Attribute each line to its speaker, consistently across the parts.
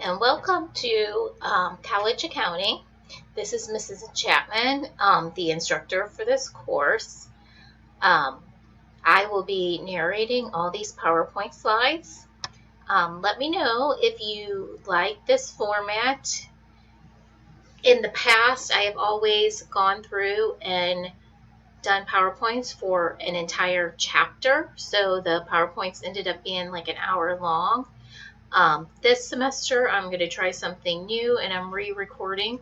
Speaker 1: and welcome to College Accounting. This is Mrs. Chapman, the instructor for this course. I will be narrating all these PowerPoint slides. Let me know if you like this format. In the past, I have always gone through and done PowerPoints for an entire chapter, so the PowerPoints ended up being like an hour long. This semester, I'm going to try something new, and I'm re-recording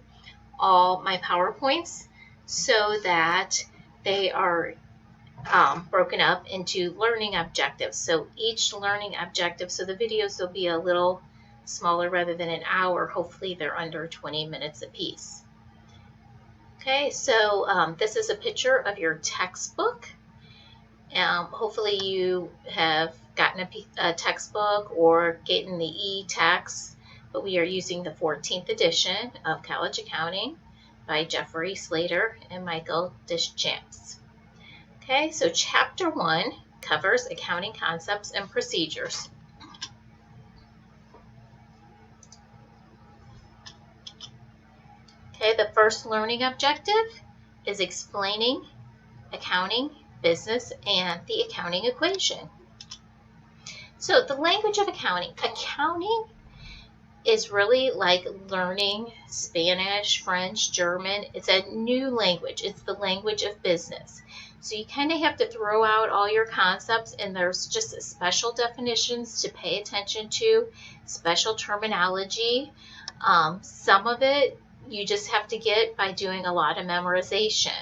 Speaker 1: all my PowerPoints so that they are broken up into learning objectives. So each learning objective, so the videos will be a little smaller rather than an hour. Hopefully they're under 20 minutes a piece. Okay, so this is a picture of your textbook. Hopefully you have gotten a textbook or getting the e-text, but we are using the 14th edition of College Accounting by Jeffrey Slater and Michael Deschamps. Okay, so Chapter 1 covers accounting concepts and procedures. Okay, the first learning objective is explaining accounting, business, and the accounting equation. So the language of accounting. Accounting is really like learning Spanish, French, German. It's a new language. It's the language of business. So you kind of have to throw out all your concepts, and there's just special definitions to pay attention to, special terminology. Some of it you just have to get by doing a lot of memorization.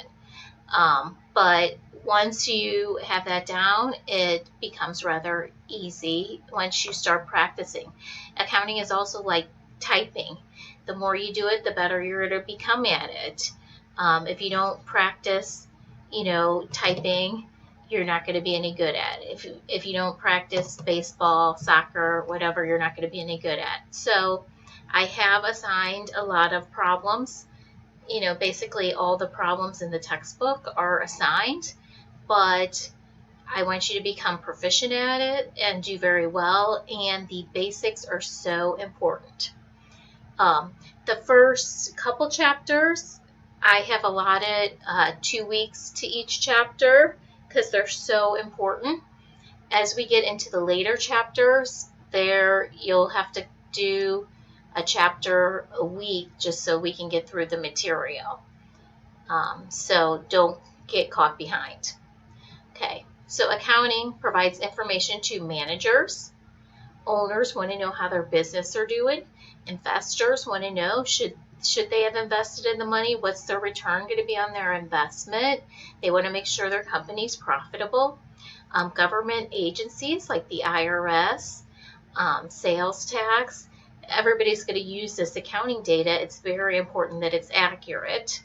Speaker 1: But once you have that down, it becomes rather easy once you start practicing. Accounting is also like typing. The more you do it, the better you're going to become at it. If you don't practice, typing, you're not going to be any good at it. If you don't practice baseball, soccer, whatever, you're not going to be any good at. So I have assigned a lot of problems. Basically all the problems in the textbook are assigned, but I want you to become proficient at it and do very well, and the basics are so important. The first couple chapters, I have allotted 2 weeks to each chapter because they're so important. As we get into the later chapters, you'll have to do a chapter a week just so we can get through the material. So don't get caught behind. Okay, so accounting provides information to managers. Owners want to know how their business are doing. Investors want to know should they have invested in the money? What's their return going to be on their investment? They want to make sure their company's profitable. Government agencies like the IRS, sales tax, everybody's going to use this accounting data. It's very important that it's accurate.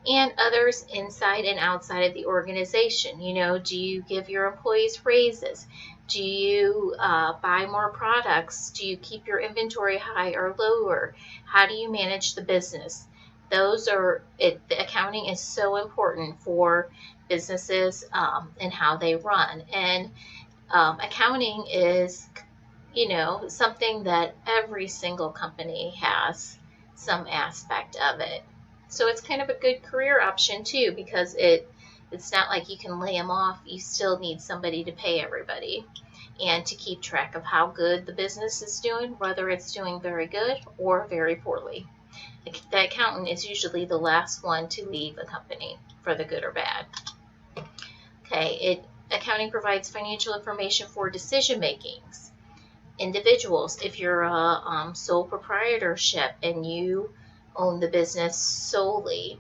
Speaker 1: And others inside and outside of the organization. Do you give your employees raises? Do you buy more products? Do you keep your inventory high or lower? How do you manage the business? The accounting is so important for businesses and how they run. And accounting is something that every single company has some aspect of it. So it's kind of a good career option too, because it's not like you can lay them off. You still need somebody to pay everybody and to keep track of how good the business is doing, whether it's doing very good or very poorly. The accountant is usually the last one to leave a company for the good or bad. Okay, accounting provides financial information for decision makings. Individuals, if you're a sole proprietorship and you own the business solely,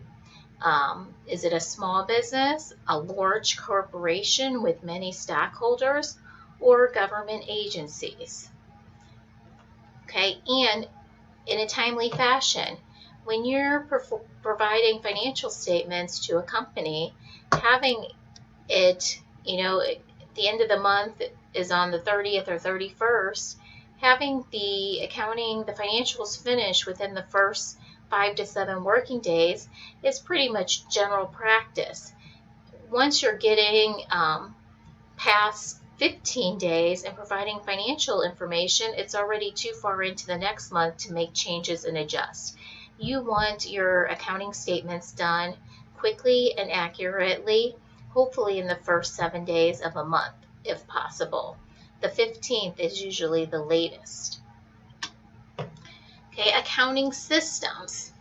Speaker 1: is it a small business, a large corporation with many stockholders, or government agencies? Okay, and in a timely fashion, when you're providing financial statements to a company, having it, the end of the month is on the 30th or 31st, having the accounting, the financials finished within the first 5 to 7 working days is pretty much general practice. Once you're getting past 15 days and providing financial information, it's already too far into the next month to make changes and adjust. You want your accounting statements done quickly and accurately, hopefully in the first 7 days of a month, if possible. The 15th is usually the latest. Okay, accounting systems.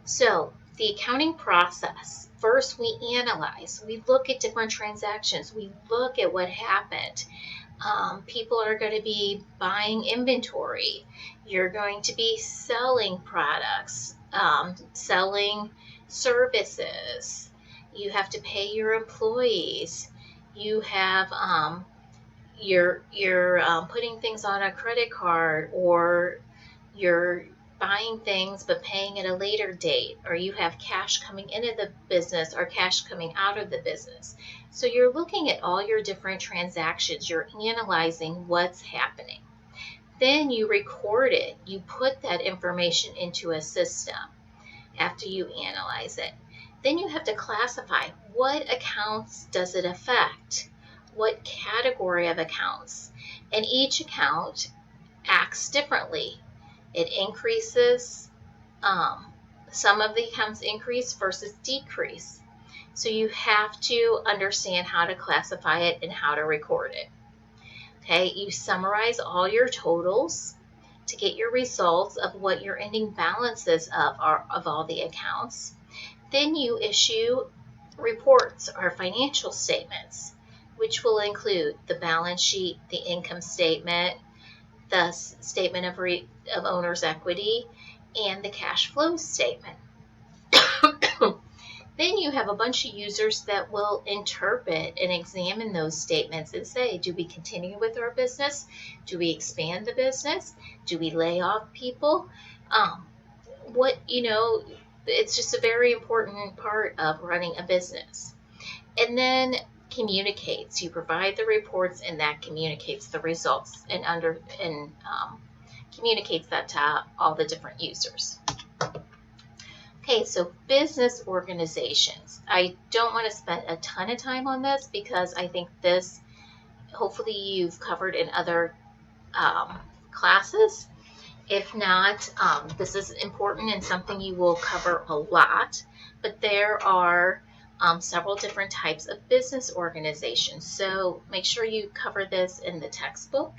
Speaker 1: So the accounting process, first we analyze, we look at different transactions, we look at what happened. People are going to be buying inventory. You're going to be selling products, selling services. You have to pay your employees. You have you're putting things on a credit card, or you're buying things but paying at a later date, or you have cash coming into the business or cash coming out of the business. So you're looking at all your different transactions, you're analyzing what's happening. Then you record it, you put that information into a system after you analyze it. Then you have to classify what accounts does it affect, what category of accounts, and each account acts differently. It increases, some of the accounts increase versus decrease. So you have to understand how to classify it and how to record it. Okay, you summarize all your totals to get your results of what your ending balances of all the accounts. Then you issue reports or financial statements, which will include the balance sheet, the income statement, the statement of owner's equity, and the cash flow statement. Then you have a bunch of users that will interpret and examine those statements and say, do we continue with our business? Do we expand the business? Do we lay off people? It's just a very important part of running a business. And then communicates. You provide the reports, and that communicates the results and communicates that to all the different users. Okay, so business organizations. I don't want to spend a ton of time on this because I think this, hopefully you've covered in other classes. If not, this is important and something you will cover a lot. But there are several different types of business organizations. So make sure you cover this in the textbook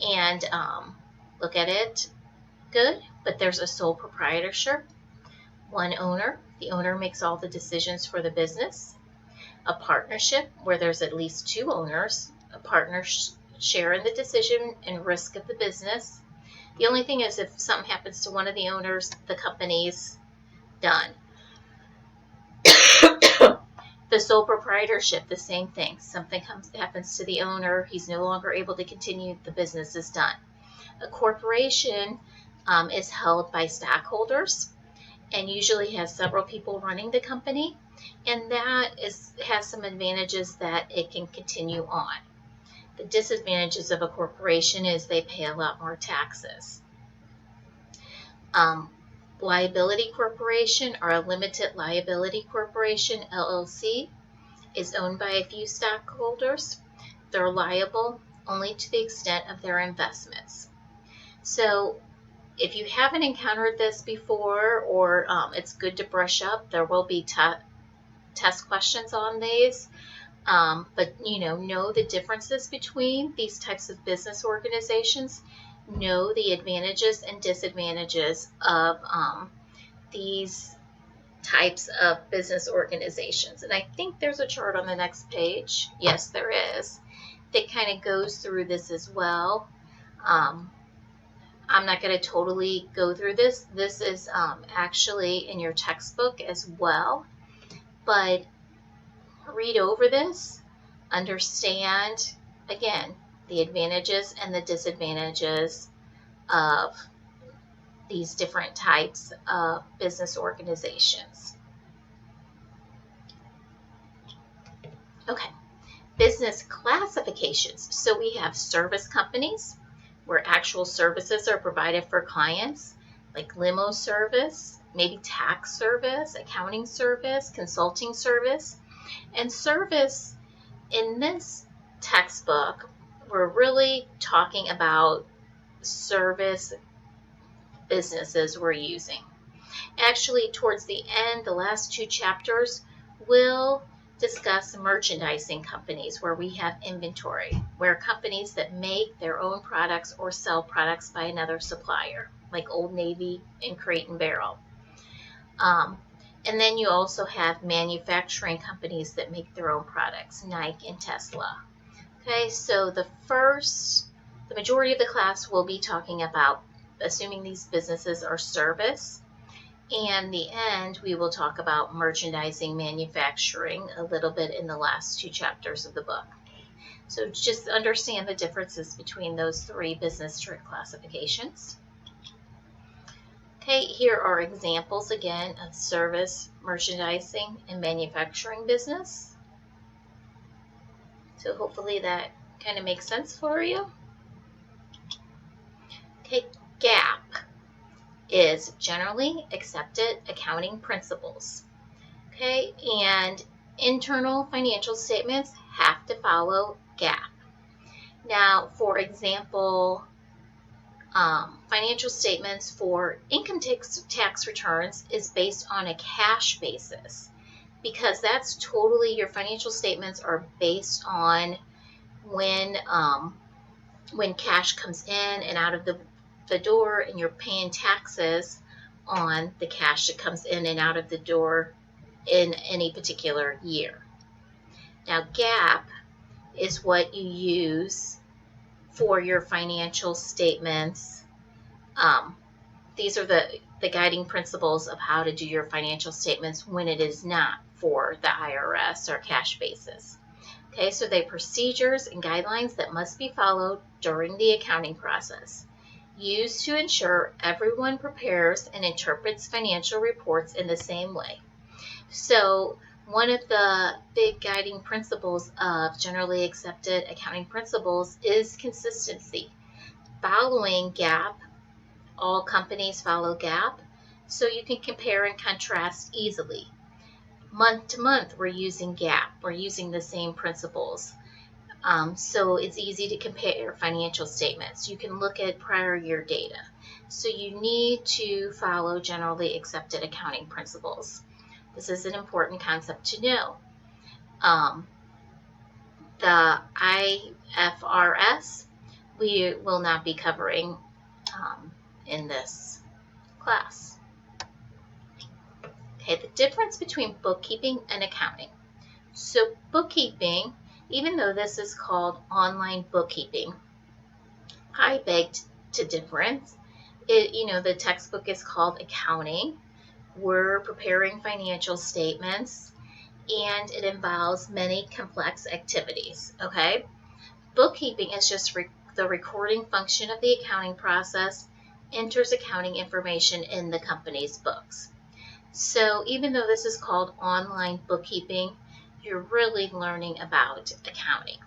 Speaker 1: and look at it good. But there's a sole proprietorship, one owner. The owner makes all the decisions for the business. A partnership where there's at least two owners. A partner share in the decision and risk of the business. The only thing is if something happens to one of the owners, the company's done. The sole proprietorship, the same thing. Something happens to the owner, he's no longer able to continue, the business is done. A corporation is held by stockholders and usually has several people running the company, and that has some advantages that it can continue on. The disadvantages of a corporation is they pay a lot more taxes. Liability corporation, or a limited liability corporation, LLC, is owned by a few stockholders. They're liable only to the extent of their investments. So if you haven't encountered this before, or it's good to brush up, there will be test questions on these. But know the differences between these types of business organizations. Know the advantages and disadvantages of these types of business organizations. And I think there's a chart on the next page. Yes, there is. That kind of goes through this as well. I'm not going to totally go through this. This is actually in your textbook as well. But read over this, understand, again, the advantages and the disadvantages of these different types of business organizations. Okay, business classifications. So we have service companies, where actual services are provided for clients, like limo service, maybe tax service, accounting service, consulting service. And service in this textbook, we're really talking about service businesses we're using. Actually, towards the end, the last 2 chapters will discuss merchandising companies where we have inventory, where companies that make their own products or sell products by another supplier, like Old Navy and Crate and Barrel. And then you also have manufacturing companies that make their own products, Nike and Tesla. Okay, so the majority of the class will be talking about assuming these businesses are service. And the end, we will talk about merchandising, manufacturing a little bit in the last 2 chapters of the book. So just understand the differences between those 3 business trick classifications. Okay, here are examples again of service, merchandising, and manufacturing business. So hopefully that kind of makes sense for you. Okay, GAAP is generally accepted accounting principles. Okay, and internal financial statements have to follow GAAP. Now, for example, financial statements for income tax returns is based on a cash basis, because that's totally, your financial statements are based on when cash comes in and out of the door, and you're paying taxes on the cash that comes in and out of the door in any particular year. Now, GAAP is what you use for your financial statements. These are the guiding principles of how to do your financial statements when it is not for the IRS or cash basis. Okay, so they're procedures and guidelines that must be followed during the accounting process, used to ensure everyone prepares and interprets financial reports in the same way. So one of the big guiding principles of generally accepted accounting principles is consistency. Following GAAP, all companies follow GAAP, so you can compare and contrast easily. Month to month, we're using GAAP. We're using the same principles. So it's easy to compare financial statements. You can look at prior year data. So you need to follow generally accepted accounting principles. This is an important concept to know. The IFRS, we will not be covering in this class. Okay, the difference between bookkeeping and accounting. So bookkeeping, even though this is called online bookkeeping, I beg to differ. The textbook is called accounting. We're preparing financial statements, and it involves many complex activities, okay? Bookkeeping is just the recording function of the accounting process, enters accounting information in the company's books. So even though this is called online bookkeeping, you're really learning about accounting.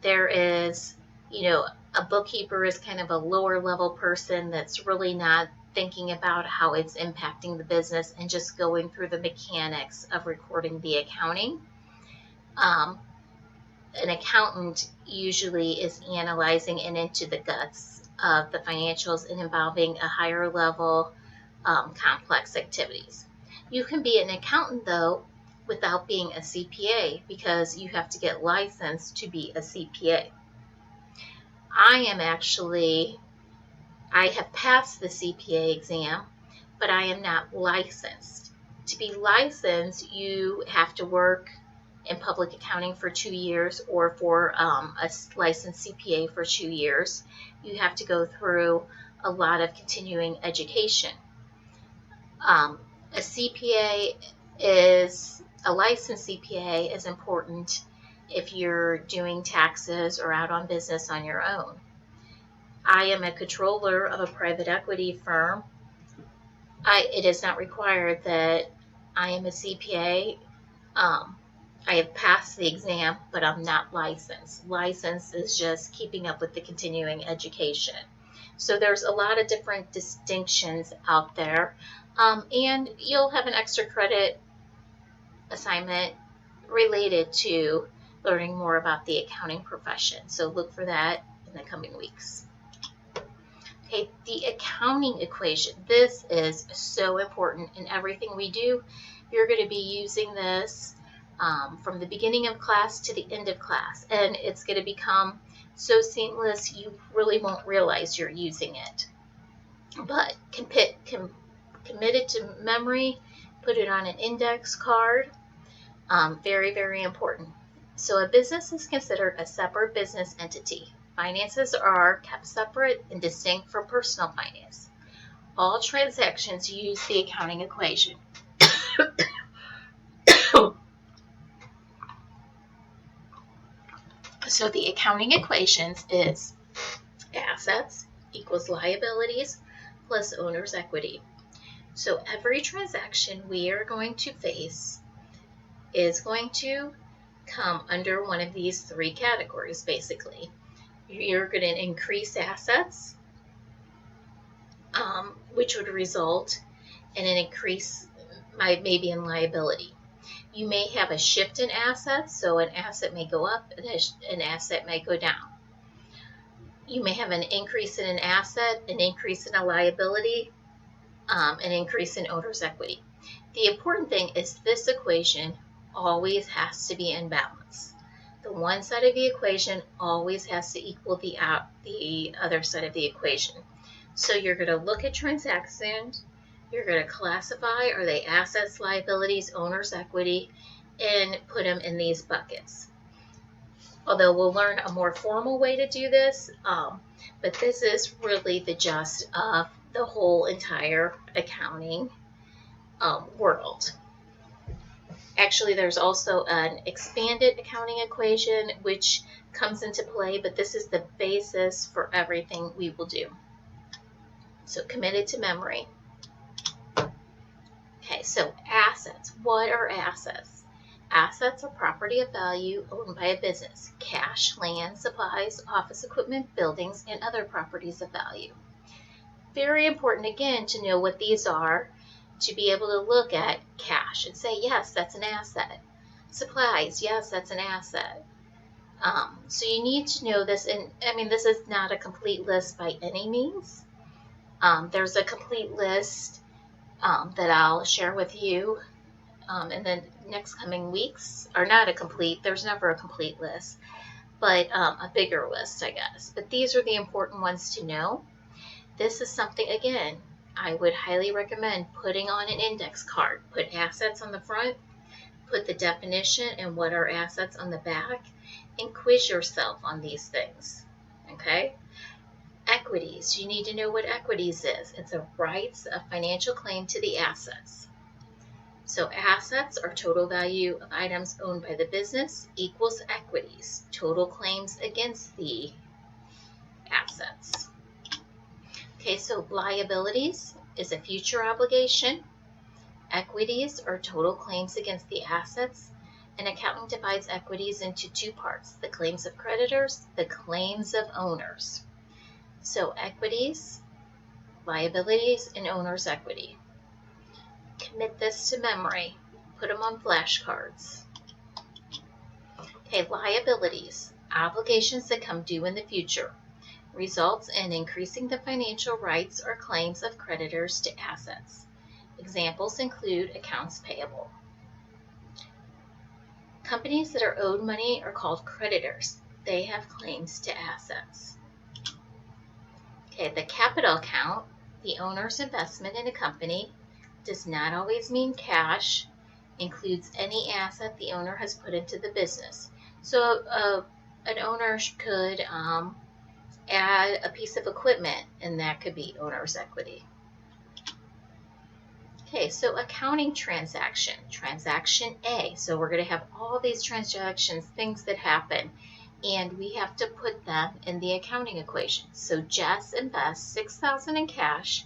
Speaker 1: There is, a bookkeeper is kind of a lower level person that's really not thinking about how it's impacting the business and just going through the mechanics of recording the accounting. An accountant usually is analyzing and into the guts of the financials and involving a higher level complex activities. You can be an accountant, though, without being a CPA, because you have to get licensed to be a CPA. I have passed the CPA exam, but I am not licensed. To be licensed, you have to work in public accounting for 2 years, or for a licensed CPA for 2 years. You have to go through a lot of continuing education. A licensed CPA is important if you're doing taxes or out on business on your own. I am a controller of a private equity firm. It is not required that I am a CPA. I have passed the exam, but I'm not licensed. License is just keeping up with the continuing education. So there's a lot of different distinctions out there. And you'll have an extra credit assignment related to learning more about the accounting profession. So look for that in the coming weeks. Okay, the accounting equation. This is so important in everything we do. You're going to be using this from the beginning of class to the end of class, and it's going to become so seamless you really won't realize you're using it. But commit it to memory, put it on an index card. Very, very important. So a business is considered a separate business entity. Finances are kept separate and distinct from personal finance. All transactions use the accounting equation. So the accounting equations is assets equals liabilities plus owner's equity. So every transaction we are going to face is going to come under one of these three categories, basically. You're going to increase assets, which would result in an increase maybe in liability. You may have a shift in assets, so an asset may go up and an asset may go down. You may have an increase in an asset, an increase in a liability, an increase in owner's equity. The important thing is this equation always has to be in balance. The one side of the equation always has to equal the other side of the equation. So you're going to look at transactions, you're going to classify, are they assets, liabilities, owner's equity, and put them in these buckets. Although we'll learn a more formal way to do this, but this is really the gist of the whole entire accounting world. Actually, there's also an expanded accounting equation which comes into play, but this is the basis for everything we will do. So committed to memory. Okay, so assets. What are assets? Assets are property of value owned by a business. Cash, land, supplies, office equipment, buildings, and other properties of value. Very important, again, to know what these are, to be able to look at cash and say, yes, that's an asset. Supplies, yes, that's an asset. So you need to know this, and I mean, this is not a complete list by any means. There's a complete list that I'll share with you in the next coming weeks, or not a complete, there's never a complete list, but a bigger list, I guess. But these are the important ones to know. This is something, again, I would highly recommend putting on an index card. Put assets on the front, put the definition and what are assets on the back, and quiz yourself on these things, okay? Equities, you need to know what equities is. It's a rights of financial claim to the assets. So assets are total value of items owned by the business equals equities, total claims against the assets. Okay, so liabilities is a future obligation. Equities are total claims against the assets. And accounting divides equities into two parts, the claims of creditors, the claims of owners. So equities, liabilities, and owner's equity. Commit this to memory. Put them on flashcards. Okay, liabilities, obligations that come due in the future. Results in increasing the financial rights or claims of creditors to assets. Examples include accounts payable. Companies that are owed money are called creditors. They have claims to assets. Okay, the capital account, the owner's investment in a company, does not always mean cash, includes any asset the owner has put into the business. So an owner could add a piece of equipment, and that could be owner's equity. Okay, so accounting transaction, transaction A. So we're going to have all these transactions, things that happen, and we have to put them in the accounting equation. So Jess invests $6,000 in cash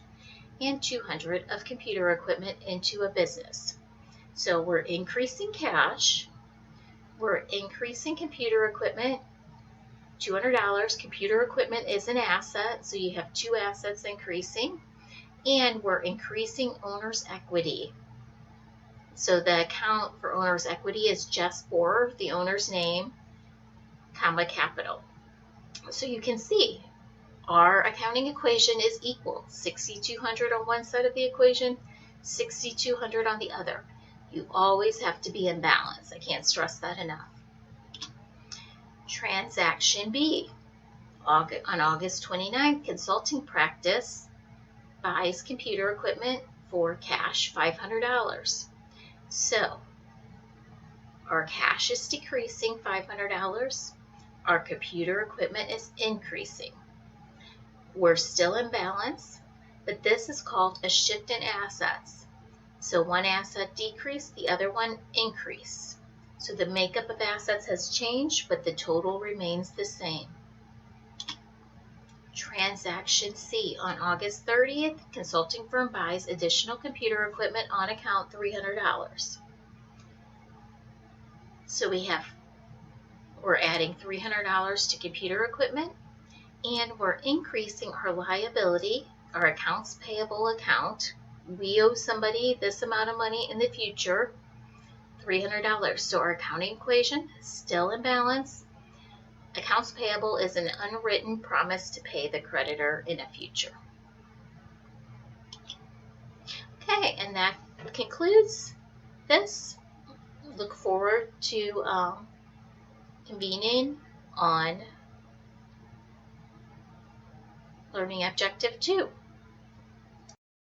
Speaker 1: and $200 of computer equipment into a business. So we're increasing cash, we're increasing computer equipment, $200. Computer equipment is an asset, so you have two assets increasing, and we're increasing owner's equity. So the account for owner's equity is just for the owner's name, comma capital. So you can see our accounting equation is equal. 6,200 on one side of the equation, 6,200 on the other. You always have to be in balance. I can't stress that enough. Transaction B. On August 29th, consulting practice buys computer equipment for cash $500. So our cash is decreasing $500. Our computer equipment is increasing. We're still in balance, but this is called a shift in assets. So one asset decreased, the other one increased. So the makeup of assets has changed, but the total remains the same. Transaction C. On August 30th, consulting firm buys additional computer equipment on account $300. So we're adding $300 to computer equipment, and we're increasing our liability, our accounts payable account. We owe somebody this amount of money in the future, $300. So our accounting equation is still in balance. Accounts payable is an unwritten promise to pay the creditor in the future. Okay, and that concludes this. Look forward to convening on Learning Objective 2.